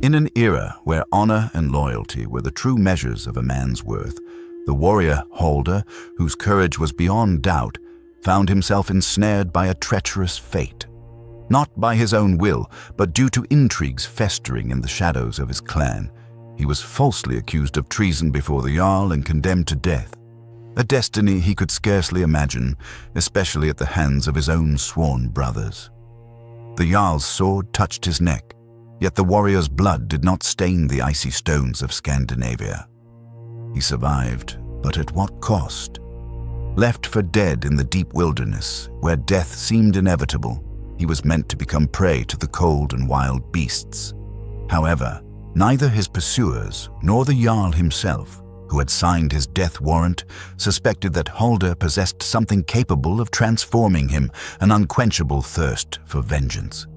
In an era where honor and loyalty were the true measures of a man's worth, the warrior Haldor, whose courage was beyond doubt, found himself ensnared by a treacherous fate. Not by his own will, but due to intrigues festering in the shadows of his clan. He was falsely accused of treason before the Jarl and condemned to death. A destiny he could scarcely imagine, especially at the hands of his own sworn brothers. The Jarl's sword touched his neck, yet the warrior's blood did not stain the icy stones of Scandinavia. He survived, but at what cost? Left for dead in the deep wilderness, where death seemed inevitable, he was meant to become prey to the cold and wild beasts. However, neither his pursuers nor the Jarl himself, who had signed his death warrant, suspected that Haldor possessed something capable of transforming him, an unquenchable thirst for vengeance.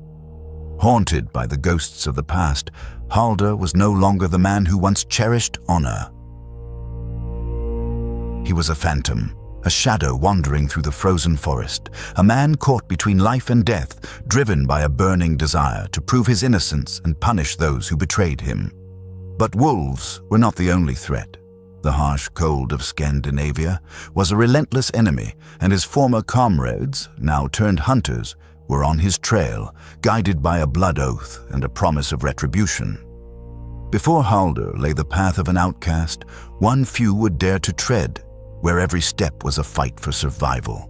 Haunted by the ghosts of the past, Haldor was no longer the man who once cherished honor. He was a phantom, a shadow wandering through the frozen forest, a man caught between life and death, driven by a burning desire to prove his innocence and punish those who betrayed him. But wolves were not the only threat. The harsh cold of Scandinavia was a relentless enemy, and his former comrades, now turned hunters, were on his trail, guided by a blood oath and a promise of retribution. Before Haldor lay the path of an outcast, one few would dare to tread, where every step was a fight for survival.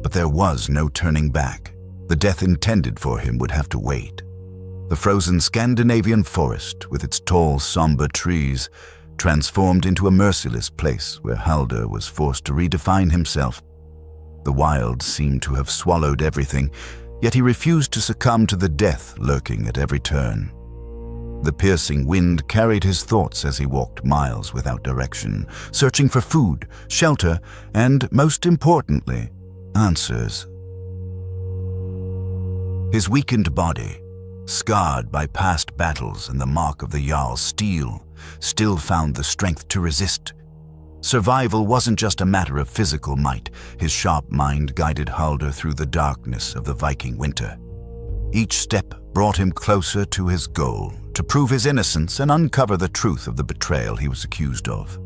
But there was no turning back. The death intended for him would have to wait. The frozen Scandinavian forest, with its tall, somber trees, transformed into a merciless place where Haldor was forced to redefine himself. The wild seemed to have swallowed everything, yet he refused to succumb to the death lurking at every turn. The piercing wind carried his thoughts as he walked miles without direction, searching for food, shelter, and, most importantly, answers. His weakened body, scarred by past battles and the mark of the Jarl's steel, still found the strength to resist. Survival wasn't just a matter of physical might. His sharp mind guided Haldor through the darkness of the Viking winter. Each step brought him closer to his goal, to prove his innocence and uncover the truth of the betrayal he was accused of.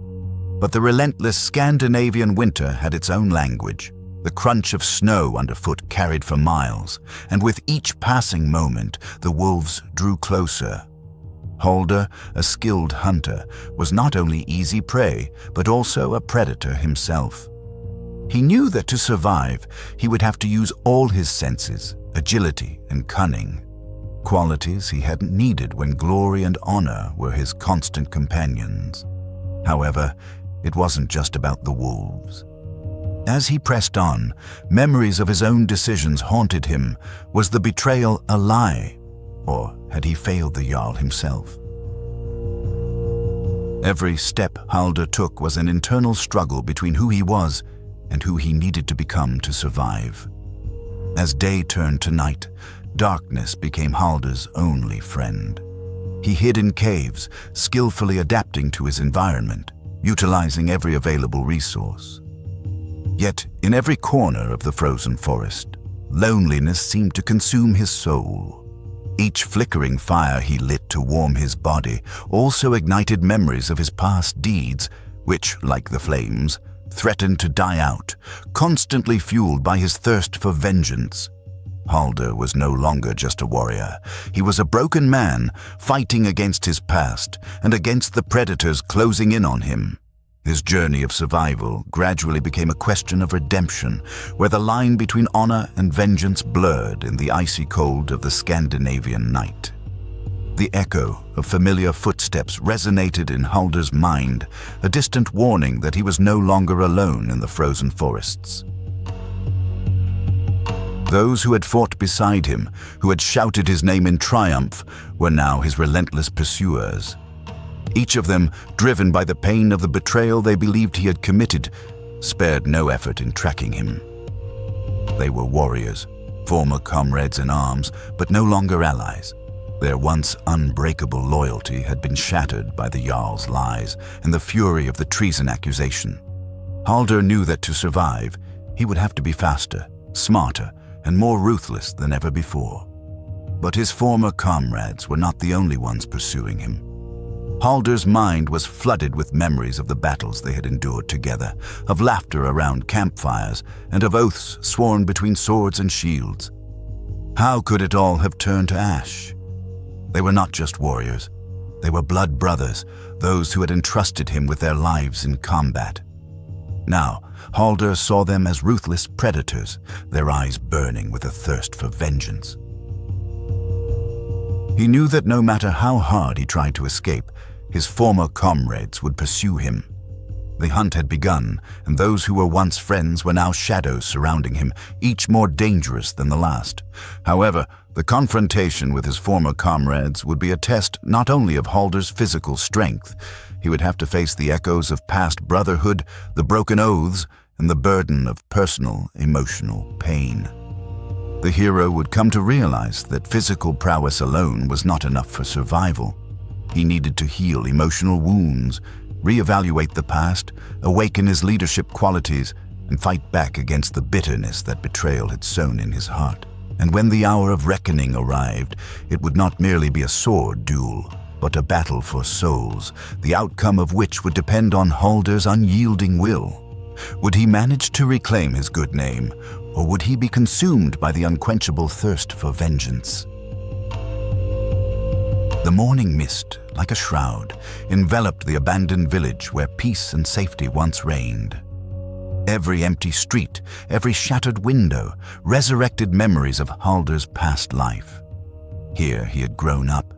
But the relentless Scandinavian winter had its own language. The crunch of snow underfoot carried for miles, and with each passing moment, the wolves drew closer. Haldor, a skilled hunter, was not only easy prey, but also a predator himself. He knew that to survive, he would have to use all his senses, agility and cunning, qualities he hadn't needed when glory and honor were his constant companions. However, it wasn't just about the wolves. As he pressed on, memories of his own decisions haunted him. Was the betrayal a lie? Or had he failed the Jarl himself? Every step Haldor took was an internal struggle between who he was and who he needed to become to survive. As day turned to night, darkness became Haldor's only friend. He hid in caves, skillfully adapting to his environment, utilizing every available resource. Yet, in every corner of the frozen forest, loneliness seemed to consume his soul. Each flickering fire he lit to warm his body also ignited memories of his past deeds, which, like the flames, threatened to die out, constantly fueled by his thirst for vengeance. Haldor was no longer just a warrior. He was a broken man, fighting against his past and against the predators closing in on him. His journey of survival gradually became a question of redemption, where the line between honor and vengeance blurred in the icy cold of the Scandinavian night. The echo of familiar footsteps resonated in Haldor's mind, a distant warning that he was no longer alone in the frozen forests. Those who had fought beside him, who had shouted his name in triumph, were now his relentless pursuers. Each of them, driven by the pain of the betrayal they believed he had committed, spared no effort in tracking him. They were warriors, former comrades in arms, but no longer allies. Their once unbreakable loyalty had been shattered by the Jarl's lies and the fury of the treason accusation. Haldor knew that to survive, he would have to be faster, smarter, and more ruthless than ever before. But his former comrades were not the only ones pursuing him. Haldor's mind was flooded with memories of the battles they had endured together, of laughter around campfires, and of oaths sworn between swords and shields. How could it all have turned to ash? They were not just warriors. They were blood brothers, those who had entrusted him with their lives in combat. Now, Haldor saw them as ruthless predators, their eyes burning with a thirst for vengeance. He knew that no matter how hard he tried to escape, his former comrades would pursue him. The hunt had begun, and those who were once friends were now shadows surrounding him, each more dangerous than the last. However, the confrontation with his former comrades would be a test not only of Haldor's physical strength. He would have to face the echoes of past brotherhood, the broken oaths, and the burden of personal, emotional pain. The hero would come to realize that physical prowess alone was not enough for survival. He needed to heal emotional wounds, reevaluate the past, awaken his leadership qualities, and fight back against the bitterness that betrayal had sown in his heart. And when the hour of reckoning arrived, it would not merely be a sword duel, but a battle for souls, the outcome of which would depend on Haldor's unyielding will. Would he manage to reclaim his good name, or would he be consumed by the unquenchable thirst for vengeance? The morning mist, like a shroud, enveloped the abandoned village where peace and safety once reigned. Every empty street, every shattered window, resurrected memories of Haldor's past life. Here he had grown up.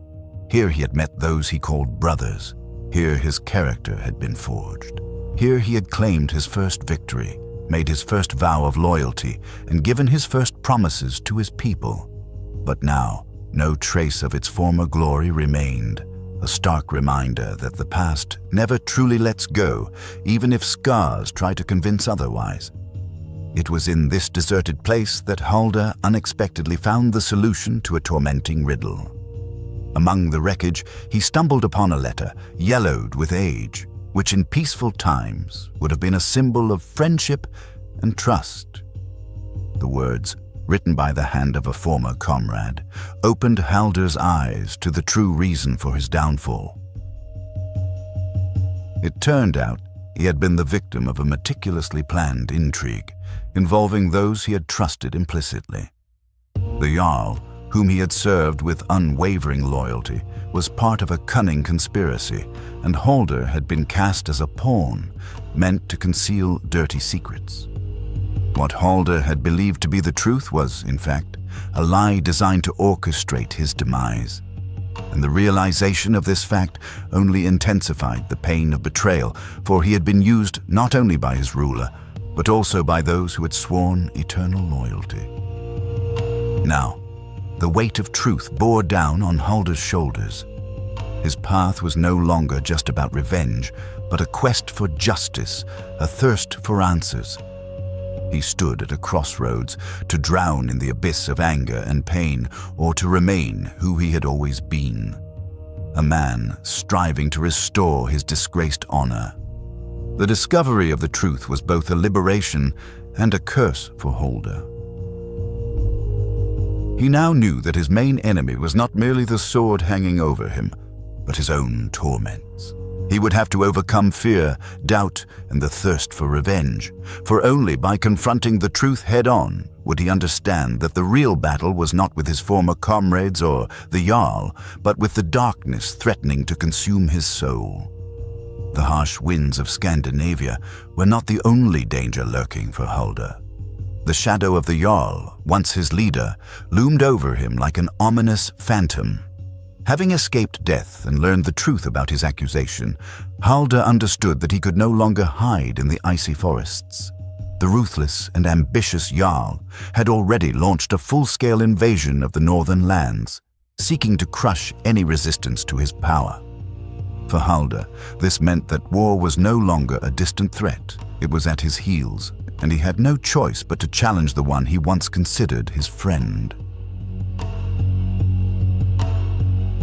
Here he had met those he called brothers. Here his character had been forged. Here he had claimed his first victory, made his first vow of loyalty, and given his first promises to his people. But now, no trace of its former glory remained, a stark reminder that the past never truly lets go, even if scars try to convince otherwise. It was in this deserted place that Haldor unexpectedly found the solution to a tormenting riddle. Among the wreckage, he stumbled upon a letter, yellowed with age, which in peaceful times would have been a symbol of friendship and trust. The words, written by the hand of a former comrade, opened Haldor's eyes to the true reason for his downfall. It turned out he had been the victim of a meticulously planned intrigue, involving those he had trusted implicitly. The Jarl, whom he had served with unwavering loyalty, was part of a cunning conspiracy, and Haldor had been cast as a pawn, meant to conceal dirty secrets. What Haldor had believed to be the truth was, in fact, a lie designed to orchestrate his demise. And the realization of this fact only intensified the pain of betrayal, for he had been used not only by his ruler, but also by those who had sworn eternal loyalty. Now, the weight of truth bore down on Haldor's shoulders. His path was no longer just about revenge, but a quest for justice, a thirst for answers. He stood at a crossroads, to drown in the abyss of anger and pain, or to remain who he had always been. A man striving to restore his disgraced honor. The discovery of the truth was both a liberation and a curse for Haldor. He now knew that his main enemy was not merely the sword hanging over him, but his own torments. He would have to overcome fear, doubt, and the thirst for revenge, for only by confronting the truth head-on would he understand that the real battle was not with his former comrades or the Jarl, but with the darkness threatening to consume his soul. The harsh winds of Scandinavia were not the only danger lurking for Haldor. The shadow of the Jarl, once his leader, loomed over him like an ominous phantom. Having escaped death and learned the truth about his accusation, Haldor understood that he could no longer hide in the icy forests. The ruthless and ambitious Jarl had already launched a full-scale invasion of the northern lands, seeking to crush any resistance to his power. For Haldor, this meant that war was no longer a distant threat. It was at his heels, and he had no choice but to challenge the one he once considered his friend.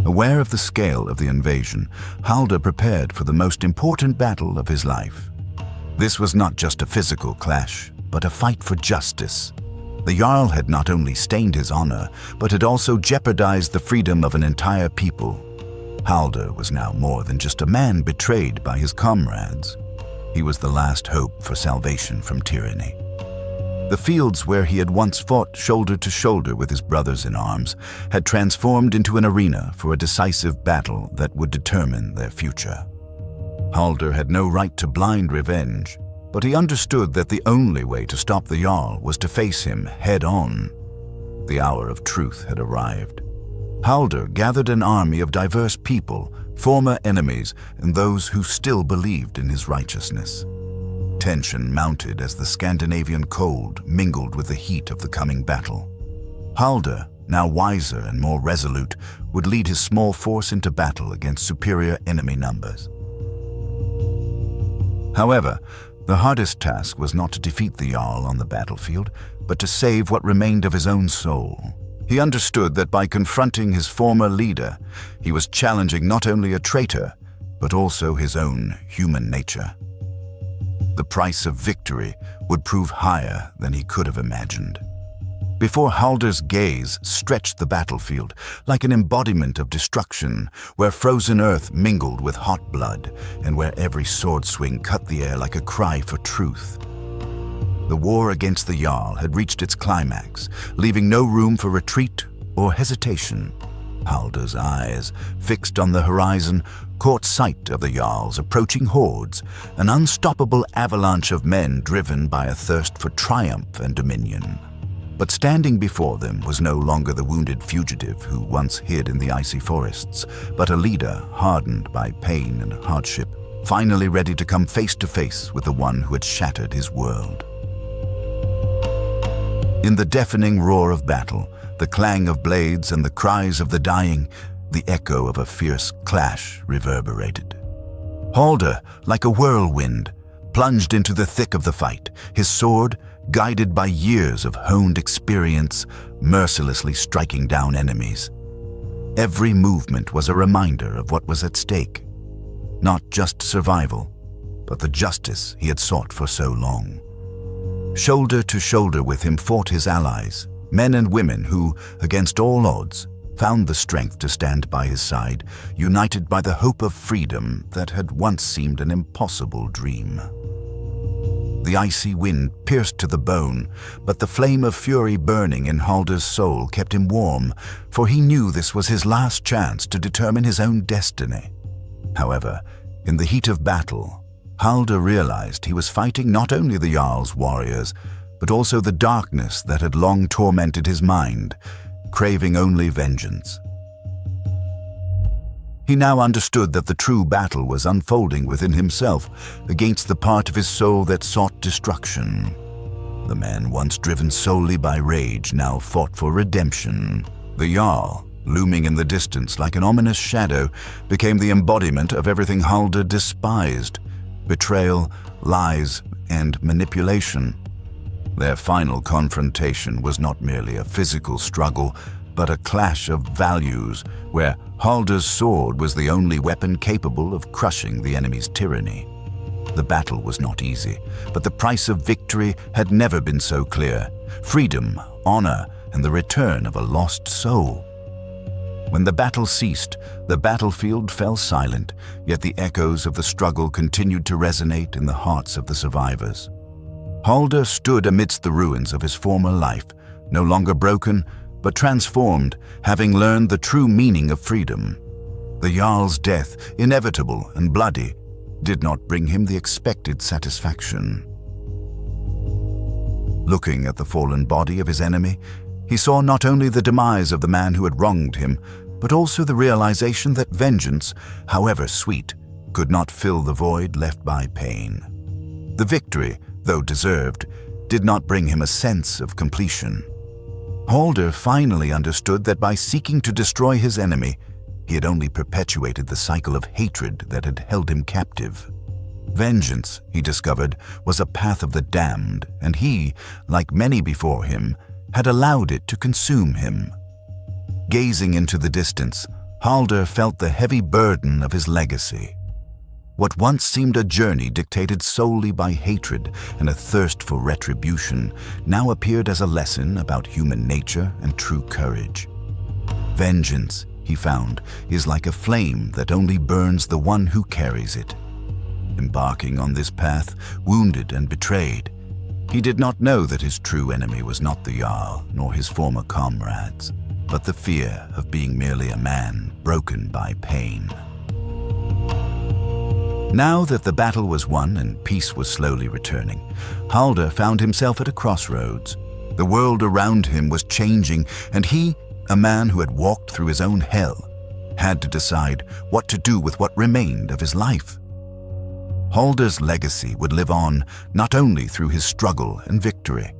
Aware of the scale of the invasion, Haldor prepared for the most important battle of his life. This was not just a physical clash, but a fight for justice. The Jarl had not only stained his honor, but had also jeopardized the freedom of an entire people. Haldor was now more than just a man betrayed by his comrades. He was the last hope for salvation from tyranny. The fields where he had once fought shoulder to shoulder with his brothers in arms had transformed into an arena for a decisive battle that would determine their future. Haldor had no right to blind revenge, but he understood that the only way to stop the Jarl was to face him head-on. The hour of truth had arrived. Haldor gathered an army of diverse people, former enemies, and those who still believed in his righteousness. Tension mounted as the Scandinavian cold mingled with the heat of the coming battle. Haldor, now wiser and more resolute, would lead his small force into battle against superior enemy numbers. However, the hardest task was not to defeat the Jarl on the battlefield, but to save what remained of his own soul. He understood that by confronting his former leader, he was challenging not only a traitor, but also his own human nature. The price of victory would prove higher than he could have imagined. Before Haldor's gaze stretched the battlefield like an embodiment of destruction, where frozen earth mingled with hot blood, and where every sword swing cut the air like a cry for truth. The war against the Jarl had reached its climax, leaving no room for retreat or hesitation. Haldor's eyes, fixed on the horizon, caught sight of the Jarl's approaching hordes, an unstoppable avalanche of men driven by a thirst for triumph and dominion. But standing before them was no longer the wounded fugitive who once hid in the icy forests, but a leader hardened by pain and hardship, finally ready to come face to face with the one who had shattered his world. In the deafening roar of battle, the clang of blades and the cries of the dying, the echo of a fierce clash reverberated. Haldor, like a whirlwind, plunged into the thick of the fight, his sword, guided by years of honed experience, mercilessly striking down enemies. Every movement was a reminder of what was at stake. Not just survival, but the justice he had sought for so long. Shoulder to shoulder with him fought his allies, men and women who, against all odds, found the strength to stand by his side, united by the hope of freedom that had once seemed an impossible dream. The icy wind pierced to the bone, but the flame of fury burning in Haldor's soul kept him warm, for he knew this was his last chance to determine his own destiny. However, in the heat of battle, Haldor realized he was fighting not only the Jarl's warriors, but also the darkness that had long tormented his mind, craving only vengeance. He now understood that the true battle was unfolding within himself against the part of his soul that sought destruction. The man once driven solely by rage now fought for redemption. The Jarl, looming in the distance like an ominous shadow, became the embodiment of everything Haldor despised: betrayal, lies, and manipulation. Their final confrontation was not merely a physical struggle, but a clash of values where Haldor's sword was the only weapon capable of crushing the enemy's tyranny. The battle was not easy, but the price of victory had never been so clear: freedom, honor, and the return of a lost soul. When the battle ceased, the battlefield fell silent, yet the echoes of the struggle continued to resonate in the hearts of the survivors. Haldor stood amidst the ruins of his former life, no longer broken, but transformed, having learned the true meaning of freedom. The Jarl's death, inevitable and bloody, did not bring him the expected satisfaction. Looking at the fallen body of his enemy, he saw not only the demise of the man who had wronged him, but also the realization that vengeance, however sweet, could not fill the void left by pain. The victory, though deserved, did not bring him a sense of completion. Haldor finally understood that by seeking to destroy his enemy, he had only perpetuated the cycle of hatred that had held him captive. Vengeance, he discovered, was a path of the damned, and he, like many before him, had allowed it to consume him. Gazing into the distance, Haldor felt the heavy burden of his legacy. What once seemed a journey dictated solely by hatred and a thirst for retribution now appeared as a lesson about human nature and true courage. Vengeance, he found, is like a flame that only burns the one who carries it. Embarking on this path, wounded and betrayed, he did not know that his true enemy was not the Jarl nor his former comrades, but the fear of being merely a man broken by pain. Now that the battle was won and peace was slowly returning, Haldor found himself at a crossroads. The world around him was changing, and he, a man who had walked through his own hell, had to decide what to do with what remained of his life. Haldor's legacy would live on not only through his struggle and victory.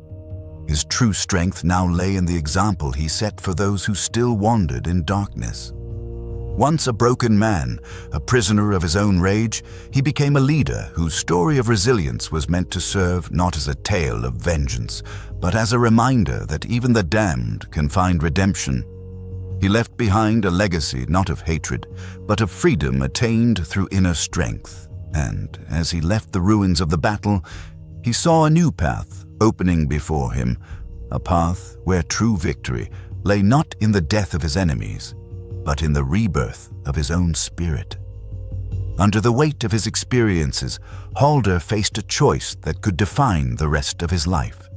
His true strength now lay in the example he set for those who still wandered in darkness. Once a broken man, a prisoner of his own rage, he became a leader whose story of resilience was meant to serve not as a tale of vengeance, but as a reminder that even the damned can find redemption. He left behind a legacy not of hatred, but of freedom attained through inner strength. And as he left the ruins of the battle, he saw a new path opening before him, a path where true victory lay not in the death of his enemies, but in the rebirth of his own spirit. Under the weight of his experiences, Haldor faced a choice that could define the rest of his life.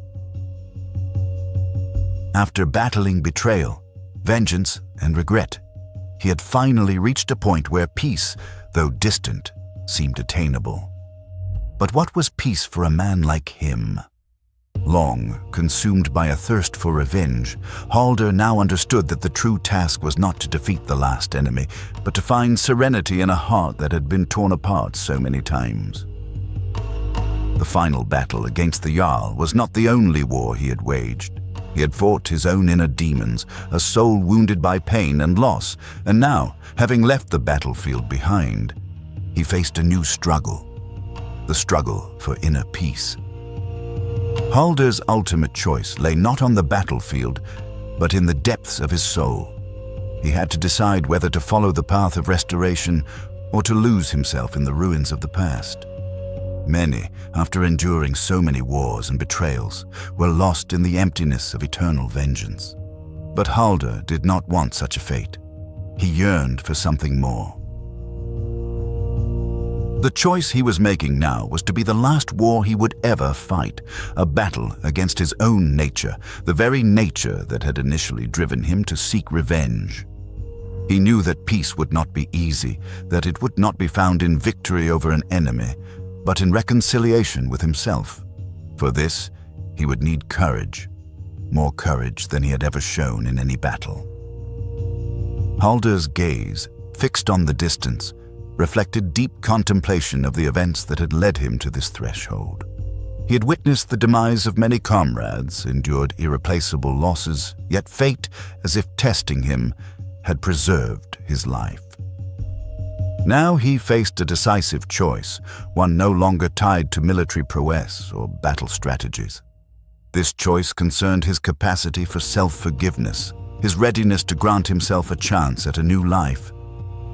After battling betrayal, vengeance, and regret, he had finally reached a point where peace, though distant, seemed attainable. But what was peace for a man like him? Long consumed by a thirst for revenge, Haldor now understood that the true task was not to defeat the last enemy, but to find serenity in a heart that had been torn apart so many times. The final battle against the Jarl was not the only war he had waged. He had fought his own inner demons, a soul wounded by pain and loss, and now, having left the battlefield behind, he faced a new struggle, the struggle for inner peace. Haldor's ultimate choice lay not on the battlefield, but in the depths of his soul. He had to decide whether to follow the path of restoration or to lose himself in the ruins of the past. Many, after enduring so many wars and betrayals, were lost in the emptiness of eternal vengeance. But Haldor did not want such a fate. He yearned for something more. The choice he was making now was to be the last war he would ever fight, a battle against his own nature, the very nature that had initially driven him to seek revenge. He knew that peace would not be easy, that it would not be found in victory over an enemy, but in reconciliation with himself. For this, he would need courage, more courage than he had ever shown in any battle. Haldor's gaze, fixed on the distance, reflected deep contemplation of the events that had led him to this threshold. He had witnessed the demise of many comrades, endured irreplaceable losses, yet fate, as if testing him, had preserved his life. Now he faced a decisive choice, one no longer tied to military prowess or battle strategies. This choice concerned his capacity for self-forgiveness, his readiness to grant himself a chance at a new life.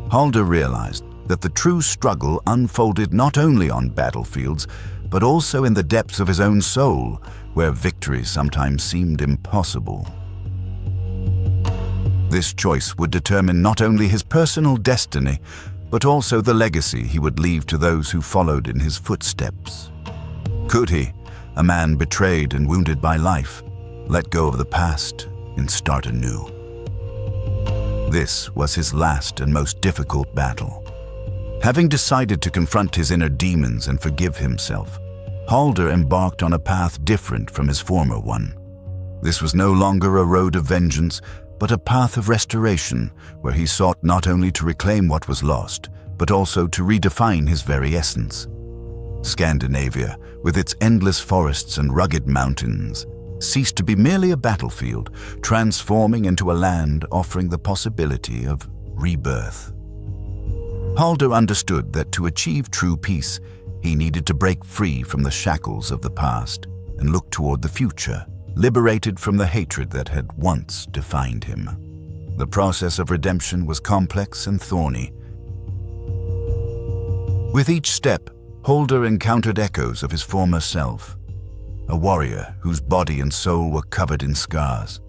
Haldor realized that the true struggle unfolded not only on battlefields, but also in the depths of his own soul, where victory sometimes seemed impossible. This choice would determine not only his personal destiny, but also the legacy he would leave to those who followed in his footsteps. Could he, a man betrayed and wounded by life, let go of the past and start anew? This was his last and most difficult battle. Having decided to confront his inner demons and forgive himself, Haldor embarked on a path different from his former one. This was no longer a road of vengeance, but a path of restoration, where he sought not only to reclaim what was lost, but also to redefine his very essence. Scandinavia, with its endless forests and rugged mountains, ceased to be merely a battlefield, transforming into a land offering the possibility of rebirth. Haldor understood that to achieve true peace, he needed to break free from the shackles of the past and look toward the future, liberated from the hatred that had once defined him. The process of redemption was complex and thorny. With each step, Haldor encountered echoes of his former self, a warrior whose body and soul were covered in scars.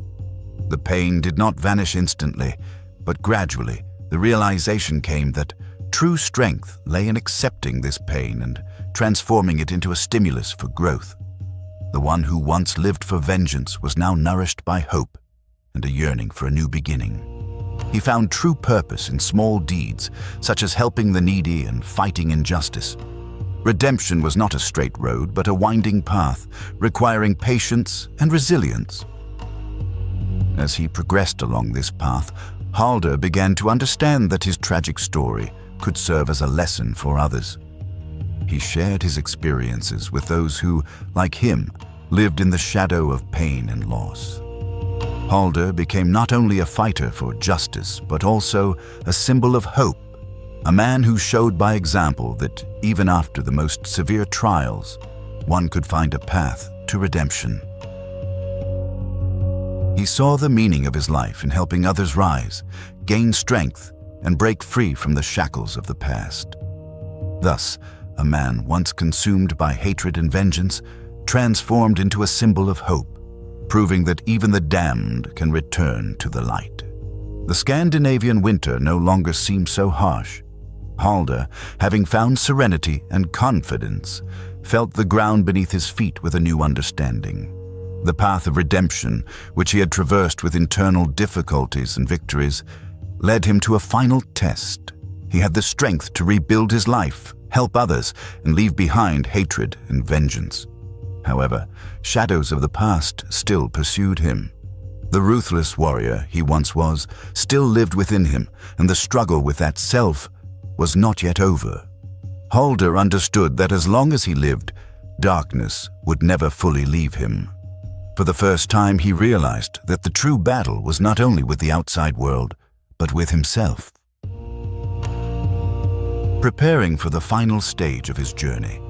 The pain did not vanish instantly, but gradually the realization came that true strength lay in accepting this pain and transforming it into a stimulus for growth. The one who once lived for vengeance was now nourished by hope and a yearning for a new beginning. He found true purpose in small deeds, such as helping the needy and fighting injustice. Redemption was not a straight road, but a winding path, requiring patience and resilience. As he progressed along this path, Haldor began to understand that his tragic story could serve as a lesson for others. He shared his experiences with those who, like him, lived in the shadow of pain and loss. Haldor became not only a fighter for justice, but also a symbol of hope, a man who showed by example that even after the most severe trials, one could find a path to redemption. He saw the meaning of his life in helping others rise, gain strength, and break free from the shackles of the past. Thus, a man once consumed by hatred and vengeance transformed into a symbol of hope, proving that even the damned can return to the light. The Scandinavian winter no longer seemed so harsh. Haldor, having found serenity and confidence, felt the ground beneath his feet with a new understanding. The path of redemption, which he had traversed with internal difficulties and victories, led him to a final test. He had the strength to rebuild his life, help others, and leave behind hatred and vengeance. However, shadows of the past still pursued him. The ruthless warrior he once was still lived within him, and the struggle with that self was not yet over. Haldor understood that as long as he lived, darkness would never fully leave him. For the first time, he realized that the true battle was not only with the outside world, but with himself. Preparing for the final stage of his journey,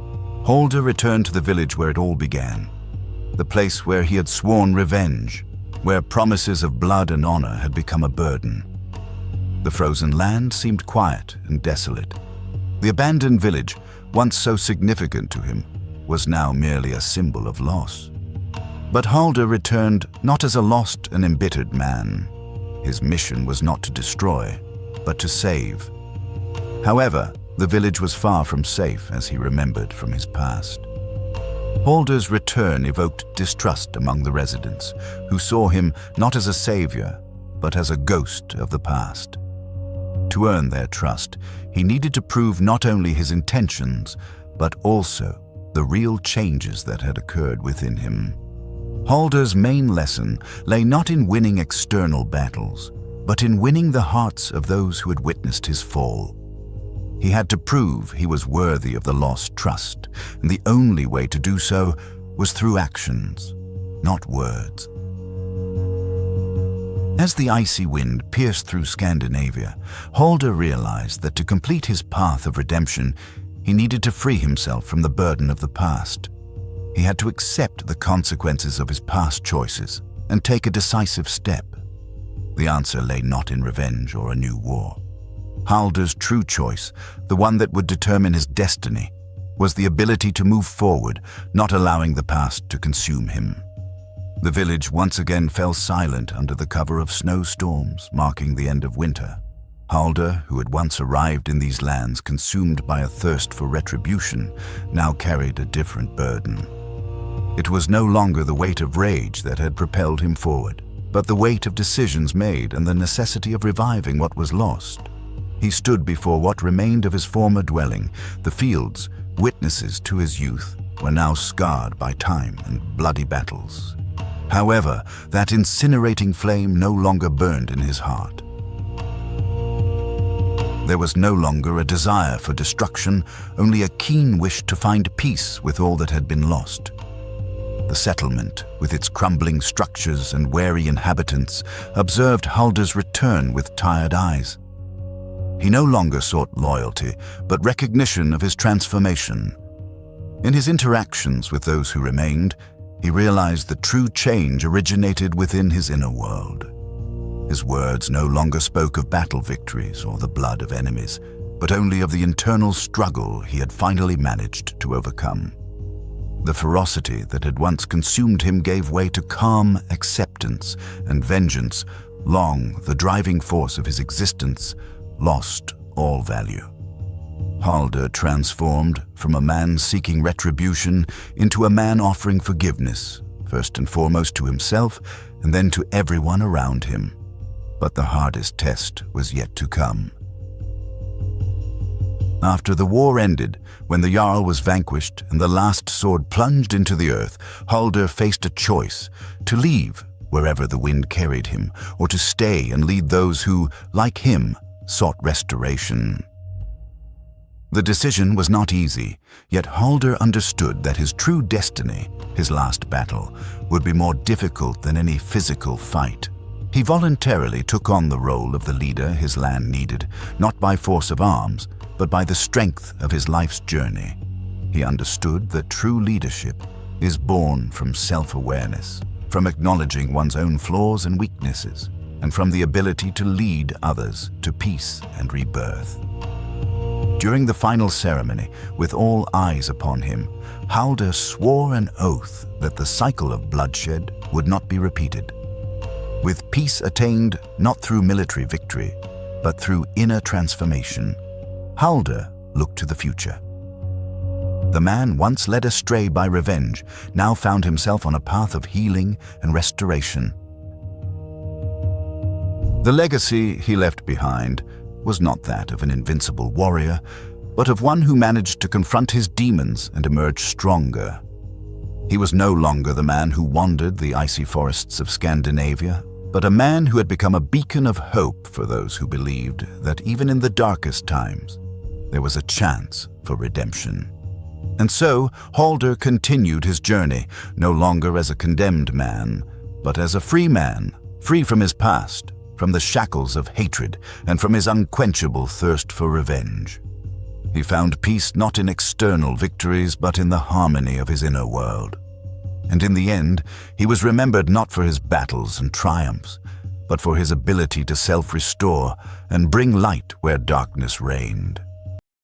Haldor returned to the village where it all began, the place where he had sworn revenge, where promises of blood and honor had become a burden. The frozen land seemed quiet and desolate. The abandoned village, once so significant to him, was now merely a symbol of loss. But Haldor returned not as a lost and embittered man. His mission was not to destroy, but to save. However, the village was far from safe, as he remembered from his past. Haldor's return evoked distrust among the residents, who saw him not as a savior, but as a ghost of the past. To earn their trust, he needed to prove not only his intentions, but also the real changes that had occurred within him. Haldor's main lesson lay not in winning external battles, but in winning the hearts of those who had witnessed his fall. He had to prove he was worthy of the lost trust, and the only way to do so was through actions, not words. As the icy wind pierced through Scandinavia, Haldor realized that to complete his path of redemption, he needed to free himself from the burden of the past. He had to accept the consequences of his past choices and take a decisive step. The answer lay not in revenge or a new war. Haldor's true choice, the one that would determine his destiny, was the ability to move forward, not allowing the past to consume him. The village once again fell silent under the cover of snowstorms, marking the end of winter. Haldor, who had once arrived in these lands consumed by a thirst for retribution, now carried a different burden. It was no longer the weight of rage that had propelled him forward, but the weight of decisions made and the necessity of reviving what was lost. He stood before what remained of his former dwelling. The fields, witnesses to his youth, were now scarred by time and bloody battles. However, that incinerating flame no longer burned in his heart. There was no longer a desire for destruction, only a keen wish to find peace with all that had been lost. The settlement, with its crumbling structures and wary inhabitants, observed Haldor's return with tired eyes. He no longer sought loyalty, but recognition of his transformation. In his interactions with those who remained, he realized that true change originated within his inner world. His words no longer spoke of battle victories or the blood of enemies. but only of the internal struggle he had finally managed to overcome. The ferocity that had once consumed him gave way to calm acceptance, and vengeance, long the driving force of his existence, lost all value. Haldor transformed from a man seeking retribution into a man offering forgiveness, first and foremost to himself and then to everyone around him. But the hardest test was yet to come. After the war ended, when the Jarl was vanquished and the last sword plunged into the earth, Haldor faced a choice: to leave wherever the wind carried him, or to stay and lead those who, like him, sought restoration. The decision was not easy, yet Haldor understood that his true destiny, his last battle, would be more difficult than any physical fight. He voluntarily took on the role of the leader his land needed, not by force of arms, but by the strength of his life's journey. He understood that true leadership is born from self-awareness, from acknowledging one's own flaws and weaknesses, and from the ability to lead others to peace and rebirth. During the final ceremony, with all eyes upon him, Haldor swore an oath that the cycle of bloodshed would not be repeated. With peace attained not through military victory, but through inner transformation, Haldor looked to the future. The man once led astray by revenge now found himself on a path of healing and restoration. The legacy he left behind was not that of an invincible warrior, but of one who managed to confront his demons and emerge stronger. He was no longer the man who wandered the icy forests of Scandinavia, but a man who had become a beacon of hope for those who believed that even in the darkest times, there was a chance for redemption. And so, Haldor continued his journey, no longer as a condemned man, but as a free man, free from his past, from the shackles of hatred, and from his unquenchable thirst for revenge. He found peace not in external victories, but in the harmony of his inner world. And in the end, he was remembered not for his battles and triumphs, but for his ability to self-restore and bring light where darkness reigned.